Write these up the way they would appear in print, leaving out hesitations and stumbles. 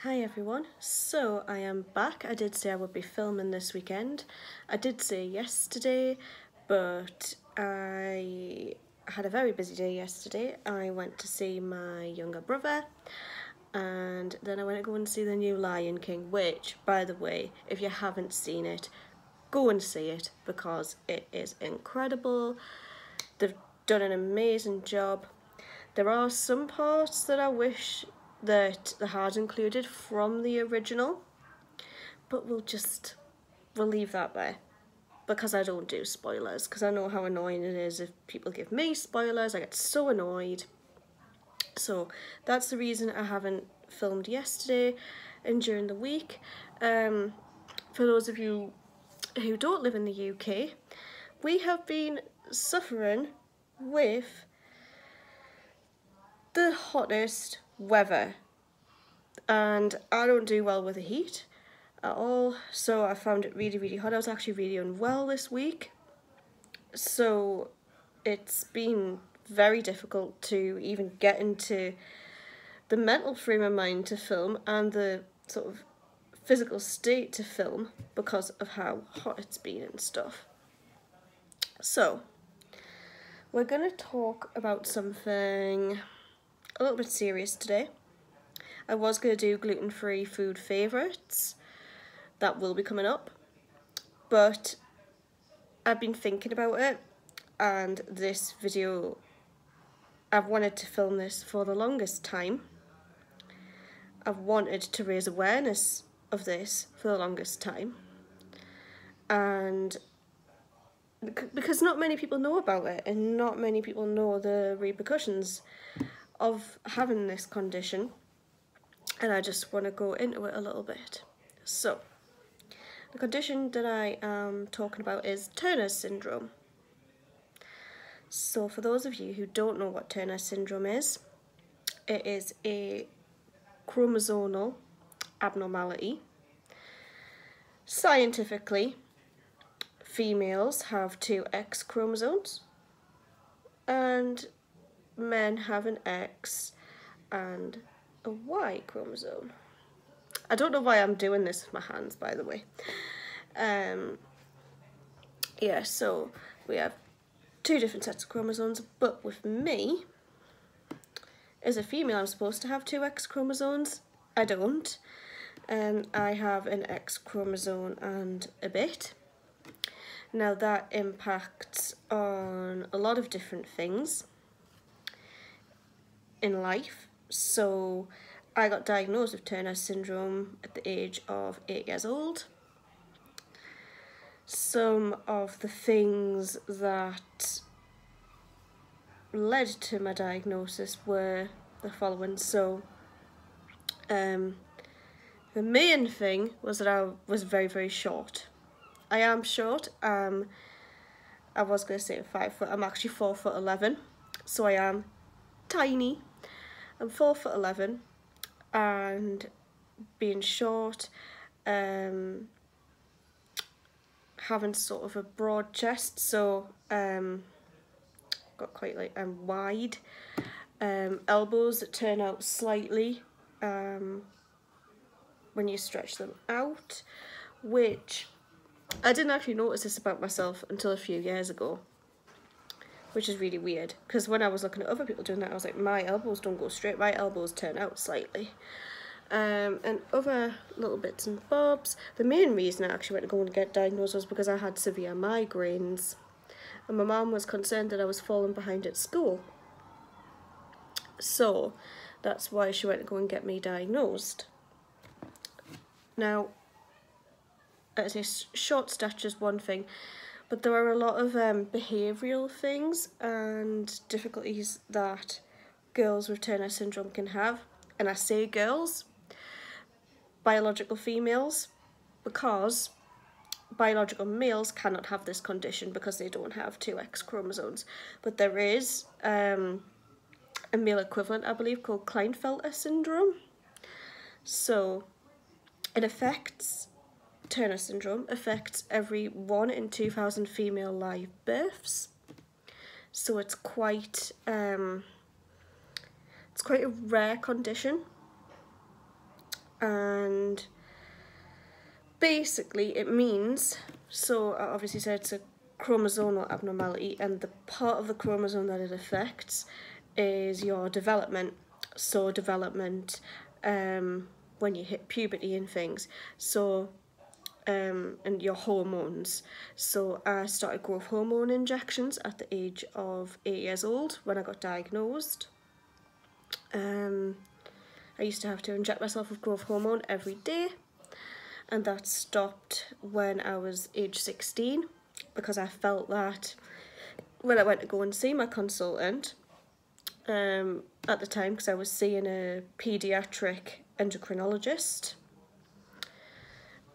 Hi everyone, so I am back. I did say I would be filming this weekend. I did say yesterday, but I had a very busy day yesterday. I went to see my younger brother and then I went to go and see the new Lion King, which, by the way, if you haven't seen it, go and see it because it is incredible. They've done an amazing job. There are some parts that I wish that they had included from the original, but we'll leave that there because I don't do spoilers, because I know how annoying it is if people give me spoilers. I get so annoyed. So that's the reason I haven't filmed yesterday and during the week. For those of you who don't live in the UK, we have been suffering with the hottest weather, and I don't do well with the heat at all, so I found it really hot. I was actually really unwell this week, so it's been very difficult to even get into the mental frame of mind to film and the sort of physical state to film because of how hot it's been and stuff. So we're going to talk about something a little bit serious today. I was going to do gluten-free food favourites. That will be coming up. But I've been thinking about it, and this video, I've wanted to film this for the longest time. I've wanted to raise awareness of this for the longest time. And because not many people know about it, and not many people know the repercussions of having this condition. And I just want to go into it a little bit. So, the condition that I am talking about is Turner syndrome. So for those of you who don't know what Turner syndrome is, it is a chromosomal abnormality. Scientifically, females have 2 X chromosomes and men have an X and a Y chromosome. I don't know why I'm doing this with my hands, by the way. Yeah, so we have 2 different sets of chromosomes, but with me, as a female, I'm supposed to have 2 X chromosomes. I don't. I have an X chromosome and a bit. Now that impacts on a lot of different things in life. So I got diagnosed with Turner syndrome at the age of 8 years old. Some of the things that led to my diagnosis were the following. So the main thing was that I was very short. I am short. I was going to say 5 foot. I'm actually 4'11", so I am tiny. I'm 4'11", and being short, having sort of a broad chest, so got quite like wide elbows that turn out slightly when you stretch them out, which I didn't actually notice this about myself until a few years ago, which is really weird, because when I was looking at other people doing that, I was like, my elbows don't go straight, my elbows turn out slightly. And other little bits and bobs. The main reason I actually went to go and get diagnosed was because I had severe migraines, and my mum was concerned that I was falling behind at school. So that's why she went to go and get me diagnosed. Now, as I say, short stature is one thing, but there are a lot of behavioural things and difficulties that girls with Turner syndrome can have. And I say girls, biological females, because biological males cannot have this condition because they don't have 2 X chromosomes. But there is a male equivalent, I believe, called Klinefelter syndrome. So it affects, Turner syndrome affects every 1 in 2,000 female live births. So it's quite a rare condition. and basically it means, so I obviously said it's a chromosomal abnormality, and the part of the chromosome that it affects is your development. So development when you hit puberty and things, so and your hormones. So I started growth hormone injections at the age of 8 years old when I got diagnosed. I used to have to inject myself with growth hormone every day, and that stopped when I was age 16 because I felt that when I went to go and see my consultant at the time, because I was seeing a paediatric endocrinologist,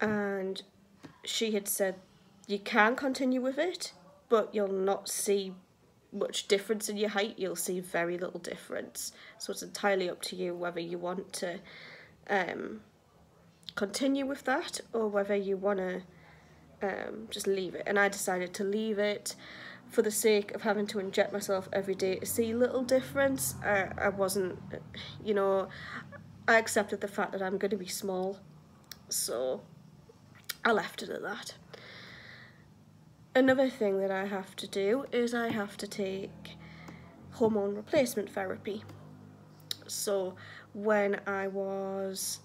and she had said you can continue with it, but you'll not see much difference in your height. You'll see very little difference, so it's entirely up to you whether you want to continue with that or whether you want to just leave it. And I decided to leave it for the sake of having to inject myself every day to see little difference. I wasn't, you know, I accepted the fact that I'm going to be small, so I left it at that. Another thing that I have to do is I have to take hormone replacement therapy. So when I want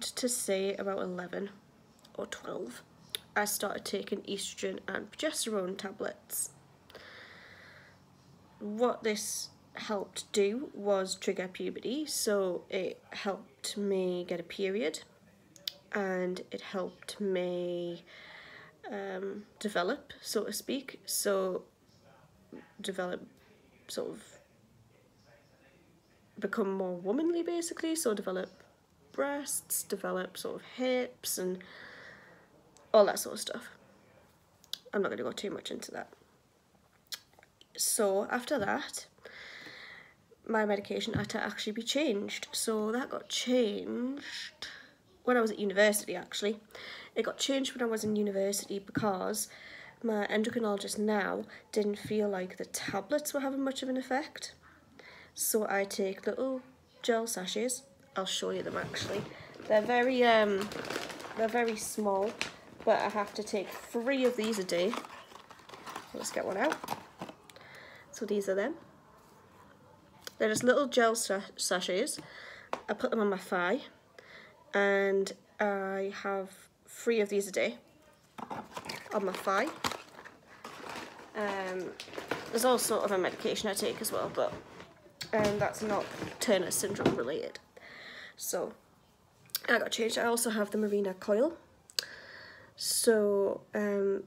to say about 11 or 12, I started taking estrogen and progesterone tablets. What this helped do was trigger puberty, so it helped me get a period, and it helped me develop, so to speak. So develop, sort of become more womanly basically, so develop breasts, develop sort of hips and all that sort of stuff. I'm not going to go too much into that. So after that, my medication had to actually be changed. So that got changed when I was at university, actually. It got changed when I was in university because my endocrinologist now didn't feel like the tablets were having much of an effect. So I take little gel sachets. I'll show you them actually. They're very small, but I have to take 3 of these a day. Let's get one out. So these are them. They're just little gel sachets. I put them on my thigh, and I have 3 of these a day on my thigh. There's all sort of a medication I take as well, but that's not Turner syndrome related. So I got changed. I also have the Mirena coil. So I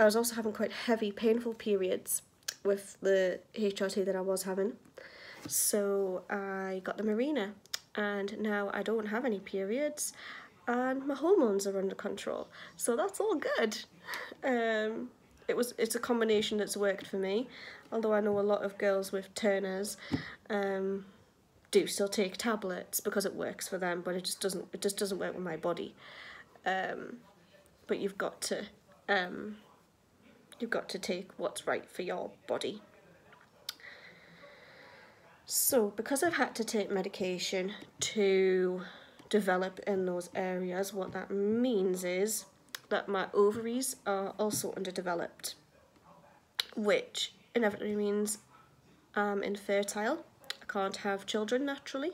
was also having quite heavy, painful periods with the HRT that I was having. So I got the Mirena, and now I don't have any periods, and my hormones are under control. So that's all good. It's a combination that's worked for me, although I know a lot of girls with Turners do still take tablets because it works for them, but it just doesn't work with my body. But you've got to take what's right for your body. So because I've had to take medication to develop in those areas, what that means is that my ovaries are also underdeveloped, which inevitably means I'm infertile. I can't have children naturally,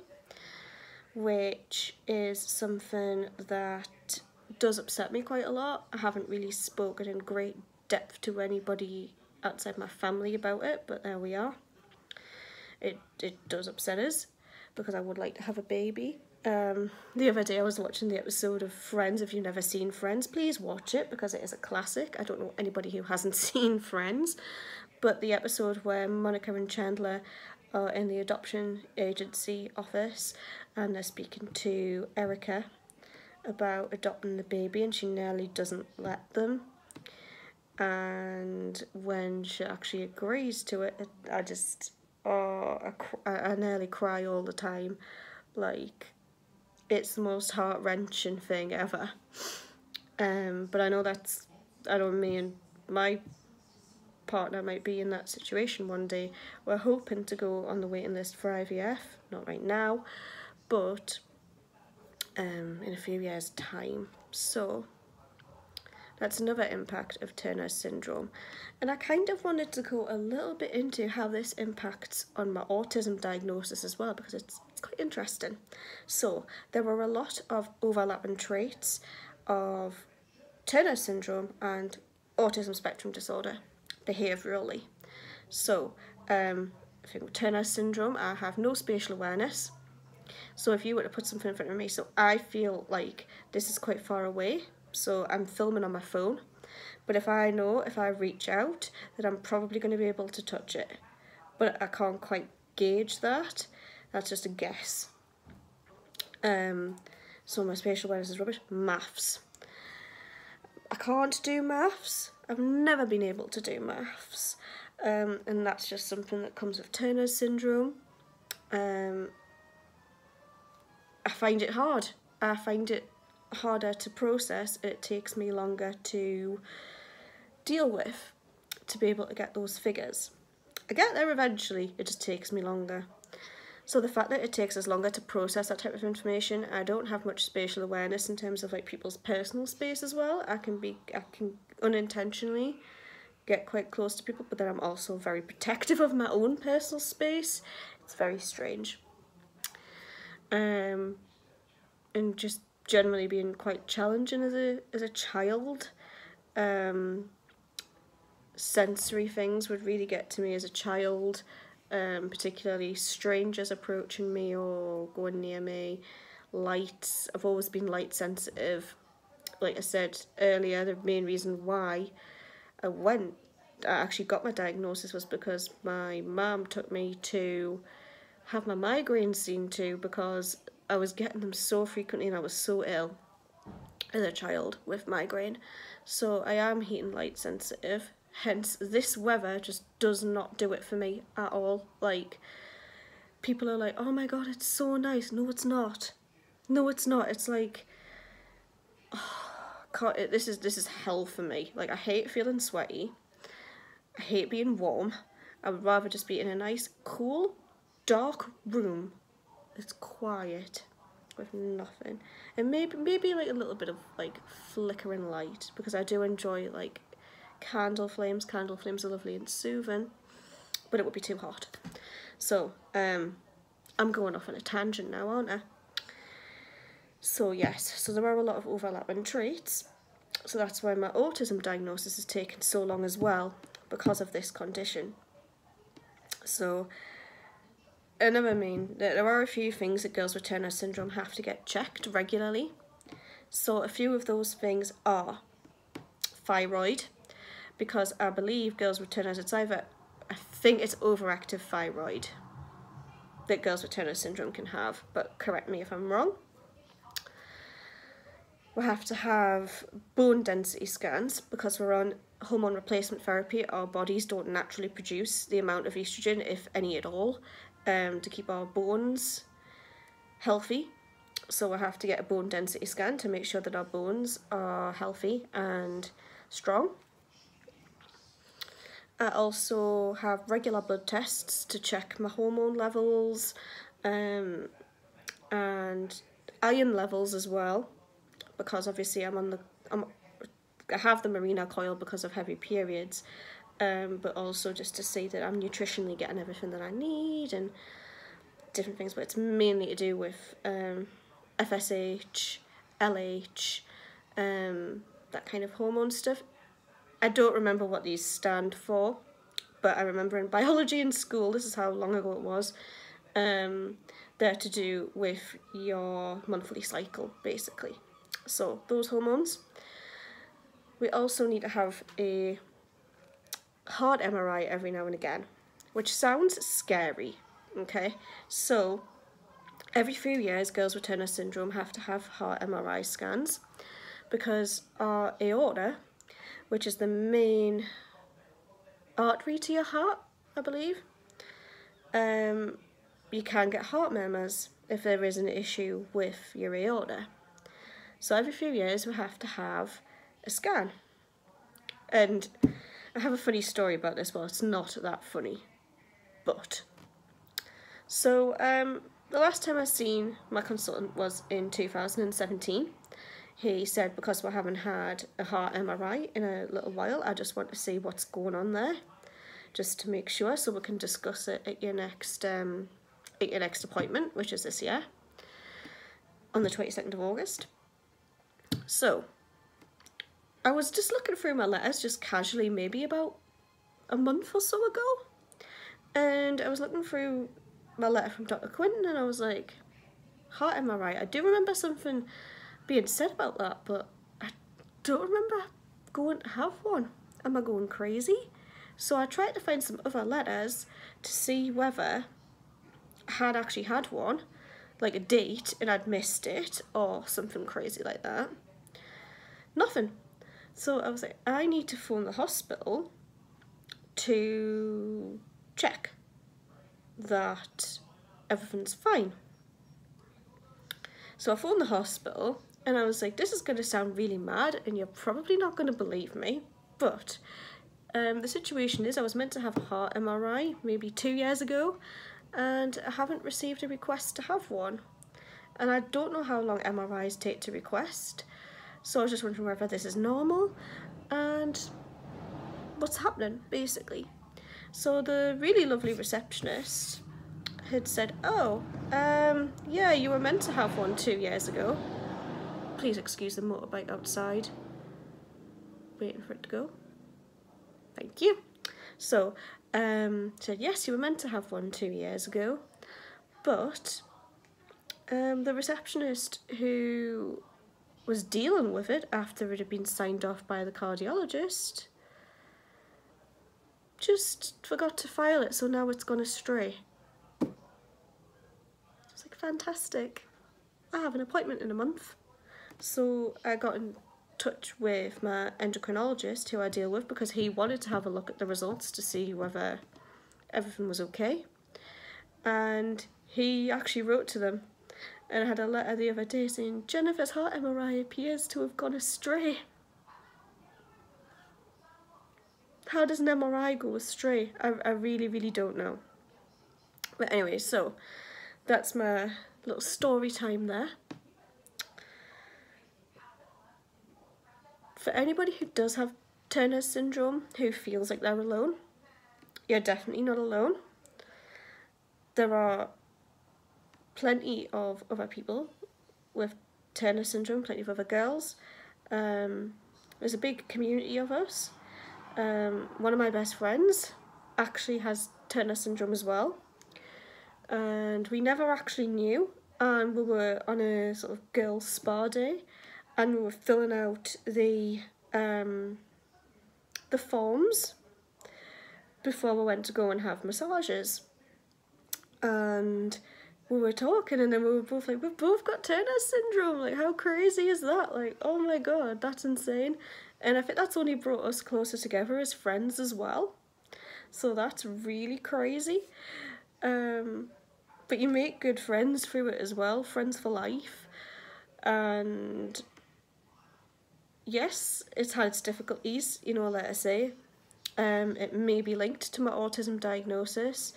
which is something that does upset me quite a lot. I haven't really spoken in great depth to anybody outside my family about it, but there we are. It does upset us because I would like to have a baby. The other day I was watching the episode of Friends. If you've never seen Friends, please watch it because it is a classic. I don't know anybody who hasn't seen Friends, but the episode where Monica and Chandler are in the adoption agency office and they're speaking to Erica about adopting the baby, and she nearly doesn't let them, and when she actually agrees to it, I nearly cry all the time. Like, it's the most heart-wrenching thing ever. But I know me and my partner might be in that situation one day. We're hoping to go on the waiting list for IVF, not right now, but in a few years' time. So that's another impact of Turner syndrome. And I kind of wanted to go a little bit into how this impacts on my autism diagnosis as well, because it's quite interesting. So there were a lot of overlapping traits of Turner syndrome and autism spectrum disorder behaviourally. So I think with Turner syndrome, I have no spatial awareness. So if you were to put something in front of me, so I feel like this is quite far away, so I'm filming on my phone, but if I reach out, that I'm probably going to be able to touch it, but I can't quite gauge that. That's just a guess. So my spatial awareness is rubbish. Maths. I can't do maths. I've never been able to do maths, and that's just something that comes with Turner syndrome. I find it hard. I find it harder to process. It takes me longer to deal with, to be able to get those figures. I get there eventually, it just takes me longer. So the fact that it takes us longer to process that type of information, I don't have much spatial awareness in terms of like people's personal space as well. I can unintentionally get quite close to people, but then I'm also very protective of my own personal space. It's very strange. And just generally being quite challenging as a child. Sensory things would really get to me as a child, particularly strangers approaching me or going near me. Lights, I've always been light sensitive. Like I said earlier, the main reason why I actually got my diagnosis was because my mum took me to have my migraines seen to, because I was getting them so frequently and I was so ill as a child with migraine. So I am heat and light sensitive, hence this weather just does not do it for me at all. Like, people are like, oh my god, it's so nice. No, it's not. No, it's not. It's like, oh, this is hell for me. Like, I hate feeling sweaty. I hate being warm. I would rather just be in a nice, cool, dark room. It's quiet with nothing, and maybe like a little bit of like flickering light, because I do enjoy like candle flames. Candle flames are lovely and soothing, but it would be too hot. So I'm going off on a tangent now, aren't I? So yes, so there are a lot of overlapping traits. So that's why my autism diagnosis has taken so long as well, because of this condition. So there are a few things that girls with Turner syndrome have to get checked regularly. So a few of those things are thyroid, because I believe girls with Turner, I think it's overactive thyroid that girls with Turner syndrome can have, but correct me if I'm wrong. We have to have bone density scans, because we're on hormone replacement therapy. Our bodies don't naturally produce the amount of estrogen, if any at all, to keep our bones healthy. So we have to get a bone density scan to make sure that our bones are healthy and strong. I also have regular blood tests to check my hormone levels, and iron levels as well, because obviously I have the Mirena coil because of heavy periods, but also just to see that I'm nutritionally getting everything that I need and different things. But it's mainly to do with FSH, LH, that kind of hormone stuff. I don't remember what these stand for, but I remember in biology in school, this is how long ago it was, they're to do with your monthly cycle, basically. So those hormones. We also need to have a heart MRI every now and again, which sounds scary, okay? So every few years, girls with Turner syndrome have to have heart MRI scans, because our aorta, which is the main artery to your heart, I believe, you can get heart murmurs if there is an issue with your aorta. So every few years we have to have a scan. And I have a funny story about this. Well, it's not that funny, but so the last time I seen my consultant was in 2017. He said because we haven't had a heart MRI in a little while, I just want to see what's going on there, just to make sure, so we can discuss it at your next appointment, which is this year, on the 22nd of August. So, I was just looking through my letters, just casually, maybe about a month or so ago, and I was looking through my letter from Dr. Quinton, and I was like, heart MRI, I do remember something being said about that, but I don't remember going to have one. Am I going crazy? So I tried to find some other letters to see whether I had actually had one, like a date, and I'd missed it, or something crazy like that. Nothing. So I was like, I need to phone the hospital to check that everything's fine. So I phoned the hospital, and I was like, this is going to sound really mad, and you're probably not going to believe me, but the situation is I was meant to have a heart MRI maybe 2 years ago, and I haven't received a request to have one. And I don't know how long MRIs take to request, so I was just wondering whether this is normal and what's happening, basically. So the really lovely receptionist had said, oh, yeah, you were meant to have one 2 years ago. Please excuse the motorbike outside, waiting for it to go. Thank you. So, said, yes, you were meant to have one 2 years ago, but the receptionist who was dealing with it after it had been signed off by the cardiologist just forgot to file it, so now it's gone astray. It's like, fantastic. I have an appointment in a month. So I got in touch with my endocrinologist who I deal with, because he wanted to have a look at the results to see whether everything was okay. And he actually wrote to them, and I had a letter the other day saying, Jennifer's heart MRI appears to have gone astray. How does an MRI go astray? I really, really don't know. But anyway, so that's my little story time there. For anybody who does have Turner syndrome, who feels like they're alone, you're definitely not alone. There are plenty of other people with Turner syndrome, plenty of other girls. There's a big community of us. One of my best friends actually has Turner syndrome as well, and we never actually knew, and we were on a sort of girls' spa day, and we were filling out the forms before we went to go and have massages, and we were talking, and then we were both like, we've both got Turner syndrome, like how crazy is that? Like, oh my god, that's insane. And I think that's only brought us closer together as friends as well, so that's really crazy. But you make good friends through it as well, friends for life. And yes, it's had its difficulties, you know, like I say. It may be linked to my autism diagnosis.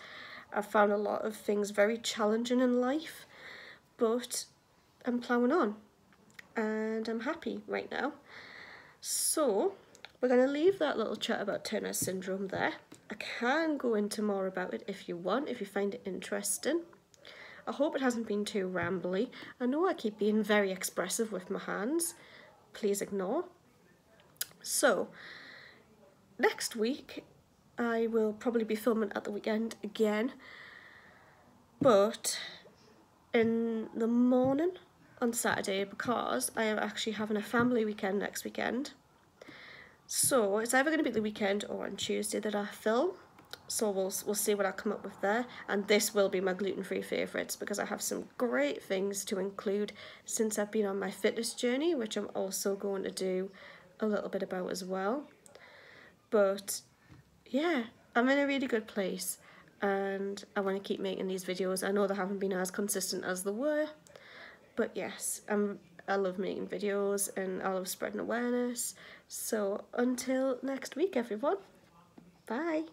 I've found a lot of things very challenging in life, but I'm ploughing on, and I'm happy right now. So we're going to leave that little chat about Turner syndrome there. I can go into more about it if you want, if you find it interesting. I hope it hasn't been too rambly. I know I keep being very expressive with my hands. Please ignore. So, next week I will probably be filming at the weekend again, but in the morning on Saturday, because I am actually having a family weekend next weekend. So it's either going to be the weekend or on Tuesday that I film. So we'll see what I come up with there, and this will be my gluten-free favourites, because I have some great things to include since I've been on my fitness journey, which I'm also going to do a little bit about as well. But yeah, I'm in a really good place, and I want to keep making these videos. I know they haven't been as consistent as they were, but yes, I love making videos, and I love spreading awareness. So until next week, everyone, bye.